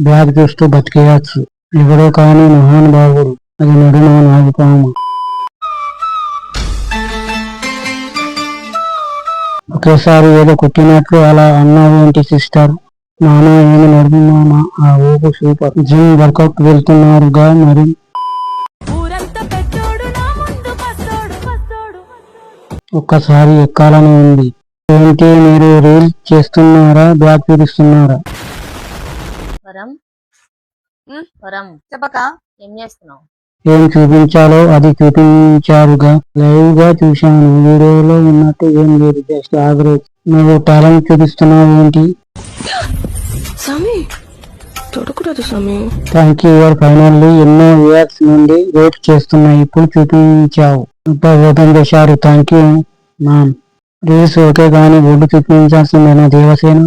Bag చూస్తూ బతికేయచ్చు. ఎవరో కాని మహానుభావుడు, అది నడుమ నాగుపాము. ఒకేసారి ఏదో కుట్టినట్లు అలా అన్నావేంటి సిస్టర్? నానా ఏమి నడుమున్నానా? ఆ ఊపు సూపర్. జిమ్ వర్కౌట్ వెళ్తున్నారుగా మరి? ఒక్కసారి ఎక్కాలని ఉంది. ఏంటి మీరు రీల్ చేస్తున్నారా? బ్యాగ్ చూపిస్తున్నారా? ఏం చేస్తున్నావు? ఏం చూపించాలో అది చూపించారుగా. లైవ్ గా చూశాను. వీడియోలో ఉన్నట్టు ఏం లేదు, జస్ట్ యావరేజ్. నువ్వు టాలెంట్ చూపిస్తున్నావు ఏంటి? Thank you. ఫైనల్లీ ఎన్నో ఇయర్స్ నుండి వెయిట్ చేస్తున్నా, ఇప్పుడు చూపించావు. ఓపెన్ చేశారు. Thank you ma'am. Reels okay గానీ ఒడ్డు చూపించాల్సిందేనా దేవసేన?